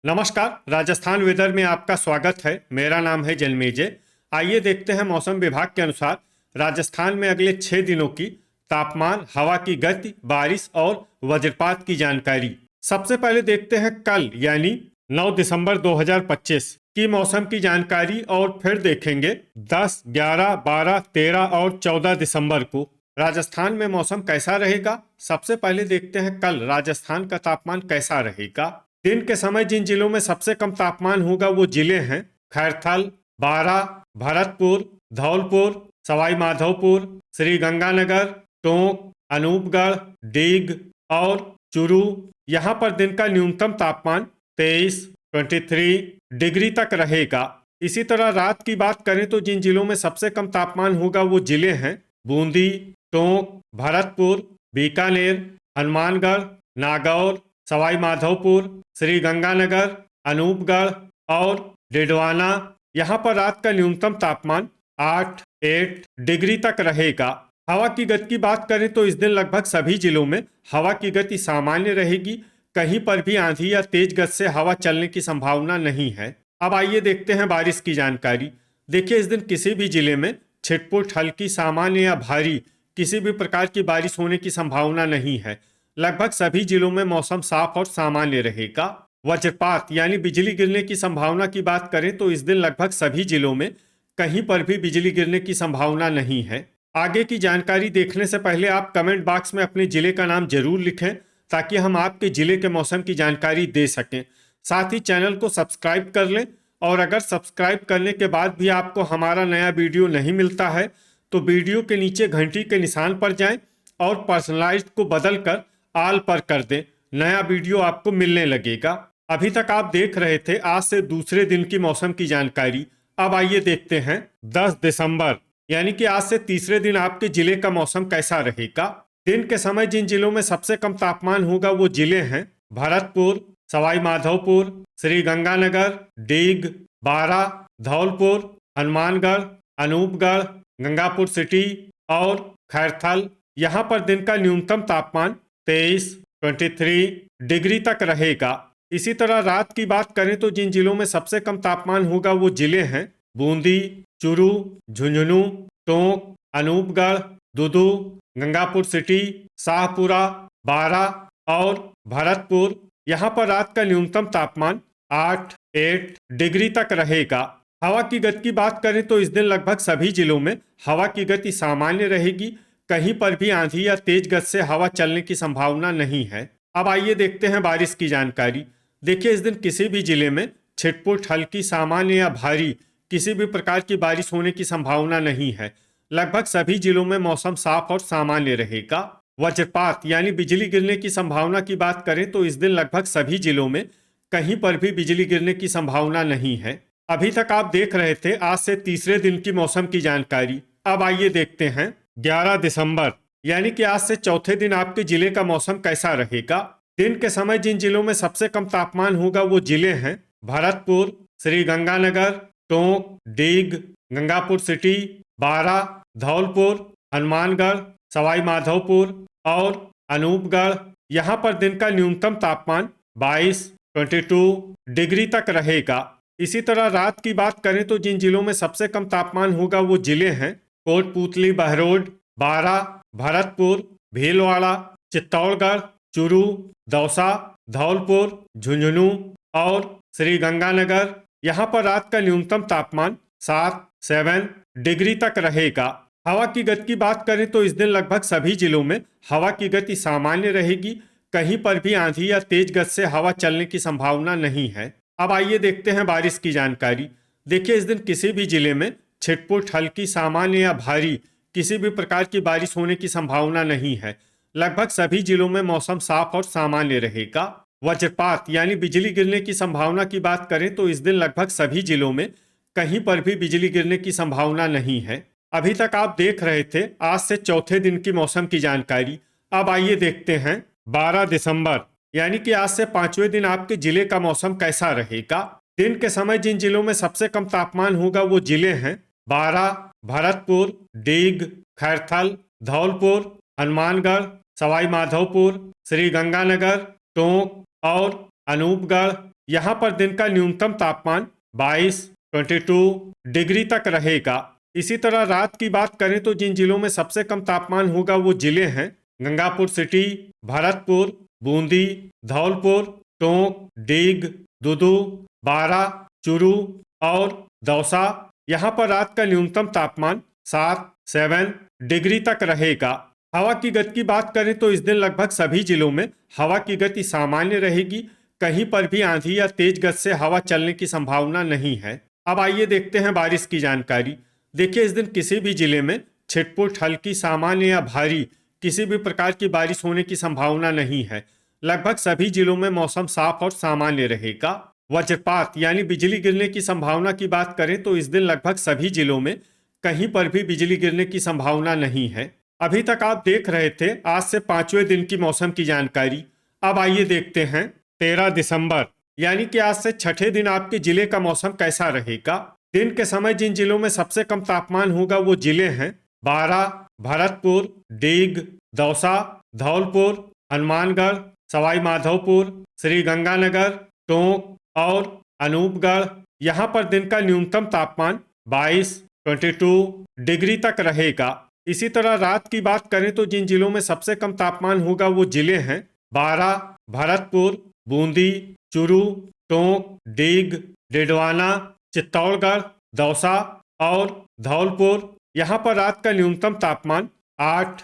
नमस्कार। राजस्थान वेदर में आपका स्वागत है। मेरा नाम है जन्मेजय। आइए देखते हैं मौसम विभाग के अनुसार राजस्थान में अगले 6 दिनों की तापमान, हवा की गति, बारिश और वज्रपात की जानकारी। सबसे पहले देखते हैं कल यानी 9 दिसंबर 2025 की मौसम की जानकारी और फिर देखेंगे 10, 11, 12, 13 और 14 दिसंबर को राजस्थान में मौसम कैसा रहेगा। सबसे पहले देखते हैं कल राजस्थान का तापमान कैसा रहेगा। दिन के समय जिन जिलों में सबसे कम तापमान होगा वो जिले हैं खैरथल, बारां, भरतपुर, धौलपुर, सवाई माधोपुर, श्री गंगानगर, टोंक, अनूपगढ़, डीग और चूरू। यहाँ पर दिन का न्यूनतम तापमान 23 डिग्री तक रहेगा। इसी तरह रात की बात करें तो जिन जिलों में सबसे कम तापमान होगा वो जिले हैं बूंदी, टोंक, भरतपुर, बीकानेर, हनुमानगढ़, नागौर, सवाई माधोपुर, श्री गंगानगर, अनूपगढ़ और डिडवाना। यहाँ पर रात का न्यूनतम तापमान 8 डिग्री तक रहेगा। हवा की गति की बात करें तो इस दिन लगभग सभी जिलों में हवा की गति सामान्य रहेगी। कहीं पर भी आंधी या तेज गति से हवा चलने की संभावना नहीं है। अब आइए देखते हैं बारिश की जानकारी। देखिए, इस दिन किसी भी जिले में छिटपुट, हल्की, सामान्य या भारी किसी भी प्रकार की बारिश होने की संभावना नहीं है। लगभग सभी जिलों में मौसम साफ और सामान्य रहेगा। वज्रपात यानी बिजली गिरने की संभावना की बात करें तो इस दिन लगभग सभी जिलों में कहीं पर भी बिजली गिरने की संभावना नहीं है। आगे की जानकारी देखने से पहले आप कमेंट बॉक्स में अपने जिले का नाम जरूर लिखें ताकि हम आपके जिले के मौसम की जानकारी दे सकें। साथ ही चैनल को सब्सक्राइब कर लें और अगर सब्सक्राइब करने के बाद भी आपको हमारा नया वीडियो नहीं मिलता है तो वीडियो के नीचे घंटी के निशान पर जाएं और पर्सनलाइज्ड को बदलकर आल पर कर दें। नया वीडियो आपको मिलने लगेगा। अभी तक आप देख रहे थे आज से दूसरे दिन की मौसम की जानकारी। अब आइए देखते हैं 10 दिसंबर यानी कि आज से तीसरे दिन आपके जिले का मौसम कैसा रहेगा। दिन के समय जिन जिलों में सबसे कम तापमान होगा वो जिले हैं भरतपुर, सवाई माधोपुर, श्री गंगानगर, डीग, बारां, धौलपुर, हनुमानगढ़, अनूपगढ़, गंगापुर सिटी और खैरथल। यहाँ पर दिन का न्यूनतम तापमान 23 डिग्री तक रहेगा। इसी तरह रात की बात करें तो जिन जिलों में सबसे कम तापमान होगा वो जिले हैं बूंदी, चूरू, झुंझुनू, टोंक, अनूपगढ़, दुदू, गंगापुर सिटी, शाहपुरा, बारां और भरतपुर। यहाँ पर रात का न्यूनतम तापमान 8 डिग्री तक रहेगा। हवा की गति की बात करें तो इस दिन लगभग सभी जिलों में हवा की गति सामान्य रहेगी। कहीं पर भी आंधी या तेज गति से हवा चलने की संभावना नहीं है। अब आइए देखते हैं बारिश की जानकारी। देखिए, इस दिन किसी भी जिले में छिटपुट, हल्की, सामान्य या भारी किसी भी प्रकार की बारिश होने की संभावना नहीं है। लगभग सभी जिलों में मौसम साफ और सामान्य रहेगा। वज्रपात यानी बिजली गिरने की संभावना की बात करें तो इस दिन लगभग सभी जिलों में कहीं पर भी बिजली गिरने की संभावना नहीं है। अभी तक आप देख रहे थे आज से तीसरे दिन की मौसम की जानकारी। अब आइए देखते हैं 11 दिसंबर यानी कि आज से चौथे दिन आपके जिले का मौसम कैसा रहेगा। दिन के समय जिन जिलों में सबसे कम तापमान होगा वो जिले हैं भरतपुर, श्री गंगानगर, टोंक, डीग, गंगापुर सिटी, बारां, धौलपुर, हनुमानगढ़, सवाई माधोपुर और अनूपगढ़। यहाँ पर दिन का न्यूनतम तापमान 22 डिग्री तक रहेगा। इसी तरह रात की बात करें तो जिन जिलों में सबसे कम तापमान होगा वो जिले हैं कोटपूतली, बहरोड, बारां, भरतपुर, भीलवाड़ा, चित्तौड़गढ़, चूरू, दौसा, धौलपुर, झुंझुनू और श्री गंगानगर। यहाँ पर रात का न्यूनतम तापमान 7 डिग्री तक रहेगा। हवा की गति की बात करें तो इस दिन लगभग सभी जिलों में हवा की गति सामान्य रहेगी। कहीं पर भी आंधी या तेज गति से हवा चलने की संभावना नहीं है। अब आइए देखते हैं बारिश की जानकारी। देखिए, इस दिन किसी भी जिले में छिटपुट, हल्की, सामान्य या भारी किसी भी प्रकार की बारिश होने की संभावना नहीं है। लगभग सभी जिलों में मौसम साफ और सामान्य रहेगा। वज्रपात यानी बिजली गिरने की संभावना की बात करें तो इस दिन लगभग सभी जिलों में कहीं पर भी बिजली गिरने की संभावना नहीं है। अभी तक आप देख रहे थे आज से चौथे दिन की मौसम की जानकारी। अब आइए देखते हैं 12 दिसंबर यानी कि आज से पांचवें दिन आपके जिले का मौसम कैसा रहेगा। दिन के समय जिन जिलों में सबसे कम तापमान होगा वो जिले हैं बारां, भरतपुर, डीग, खैरथल, धौलपुर, हनुमानगढ़, सवाई माधोपुर, श्री गंगानगर, टोंक और अनूपगढ़। यहाँ पर दिन का न्यूनतम तापमान 22 डिग्री तक रहेगा। इसी तरह रात की बात करें तो जिन जिलों में सबसे कम तापमान होगा वो जिले हैं गंगापुर सिटी, भरतपुर, बूंदी, धौलपुर, टोंक, डीग, दुदू, बारा, चूरू और दौसा। यहाँ पर रात का न्यूनतम तापमान 7 डिग्री तक रहेगा। हवा की गति की बात करें तो इस दिन लगभग सभी जिलों में हवा की गति सामान्य रहेगी। कहीं पर भी आंधी या तेज गति से हवा चलने की संभावना नहीं है। अब आइए देखते हैं बारिश की जानकारी। देखिए, इस दिन किसी भी जिले में छिटपुट, हल्की, सामान्य या भारी किसी भी प्रकार की बारिश होने की संभावना नहीं है। लगभग सभी जिलों में मौसम साफ और सामान्य रहेगा। वज्रपात यानी बिजली गिरने की संभावना की बात करें तो इस दिन लगभग सभी जिलों में कहीं पर भी बिजली गिरने की संभावना नहीं है। अभी तक आप देख रहे थे आज से 5वें दिन की मौसम की जानकारी। अब आइए देखते हैं 13 दिसंबर यानी कि आज से छठे दिन आपके जिले का मौसम कैसा रहेगा। दिन के समय जिन जिलों में सबसे कम तापमान होगा वो जिले हैं बारा, भरतपुर, डीग, दौसा, धौलपुर, हनुमानगढ़, सवाई माधोपुर, श्री गंगानगर, टोंक और अनूपगढ़। यहाँ पर दिन का न्यूनतम तापमान 22 डिग्री तक रहेगा। इसी तरह रात की बात करें तो जिन जिलों में सबसे कम तापमान होगा वो जिले हैं बारा, भरतपुर, बूंदी, चूरू, टोंक, डीग, डिडवाना, चित्तौड़गढ़, दौसा और धौलपुर। यहाँ पर रात का न्यूनतम तापमान 8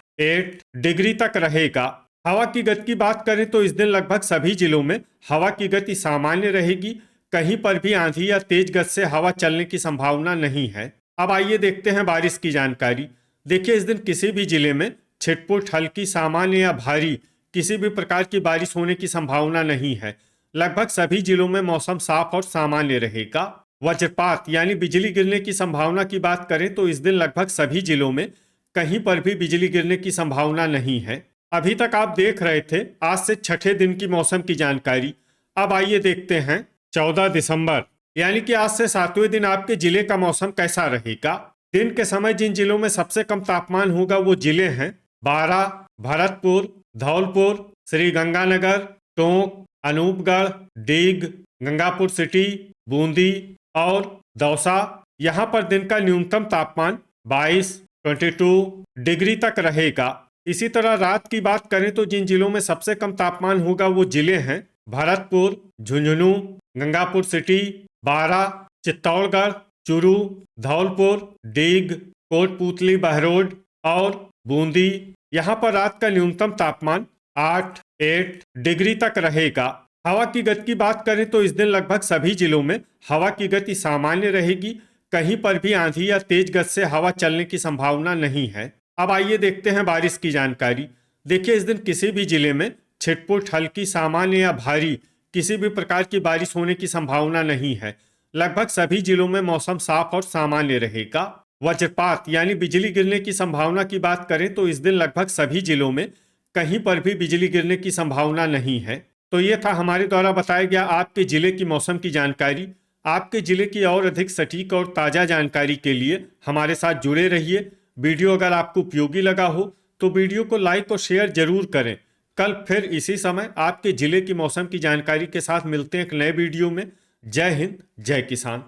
डिग्री तक रहेगा। हवा की गति की बात करें तो इस दिन लगभग सभी जिलों में हवा की गति सामान्य रहेगी। कहीं पर भी आंधी या तेज गति से हवा चलने की संभावना नहीं है। अब आइए देखते हैं बारिश की जानकारी। देखिए, इस दिन किसी भी जिले में छिटपुट, हल्की, सामान्य या भारी किसी भी प्रकार की बारिश होने की संभावना नहीं है। लगभग सभी जिलों में मौसम साफ और सामान्य रहेगा। वज्रपात यानी बिजली गिरने की संभावना की बात करें तो इस दिन लगभग सभी जिलों में कहीं पर भी बिजली गिरने की संभावना नहीं है। अभी तक आप देख रहे थे आज से छठे दिन की मौसम की जानकारी। अब आइए देखते हैं 14 दिसंबर यानी कि आज से 7वें दिन आपके जिले का मौसम कैसा रहेगा। दिन के समय जिन जिलों में सबसे कम तापमान होगा वो जिले हैं बारा, भरतपुर, धौलपुर, श्री गंगानगर, टोंक, अनूपगढ़, डीग, गंगापुर सिटी, बूंदी और दौसा। यहाँ पर दिन का न्यूनतम तापमान 22 डिग्री तक रहेगा। इसी तरह रात की बात करें तो जिन जिलों में सबसे कम तापमान होगा वो जिले हैं भरतपुर, झुंझुनू, गंगापुर सिटी, बारा, चित्तौड़गढ़, चूरू, धौलपुर, डीग, कोटपूतली, बहरोड और बूंदी। यहाँ पर रात का न्यूनतम तापमान 8 डिग्री तक रहेगा। हवा की गति की बात करें तो इस दिन लगभग सभी जिलों में हवा की गति सामान्य रहेगी। कहीं पर भी आंधी या तेज गति से हवा चलने की संभावना नहीं है। अब आइए देखते हैं बारिश की जानकारी। देखिए, इस दिन किसी भी जिले में छिटपुट, हल्की, सामान्य या भारी किसी भी प्रकार की बारिश होने की संभावना नहीं है। लगभग सभी जिलों में मौसम साफ और सामान्य रहेगा। वज्रपात यानी बिजली गिरने की संभावना की बात करें तो इस दिन लगभग सभी जिलों में कहीं पर भी बिजली गिरने की संभावना नहीं है। तो ये था हमारे द्वारा बताया गया आपके जिले की मौसम की जानकारी। आपके जिले की और अधिक सटीक और ताज़ा जानकारी के लिए हमारे साथ जुड़े रहिए। वीडियो अगर आपको उपयोगी लगा हो तो वीडियो को लाइक और शेयर जरूर करें। कल फिर इसी समय आपके जिले की मौसम की जानकारी के साथ मिलते हैं एक नए वीडियो में। जय हिंद, जय किसान।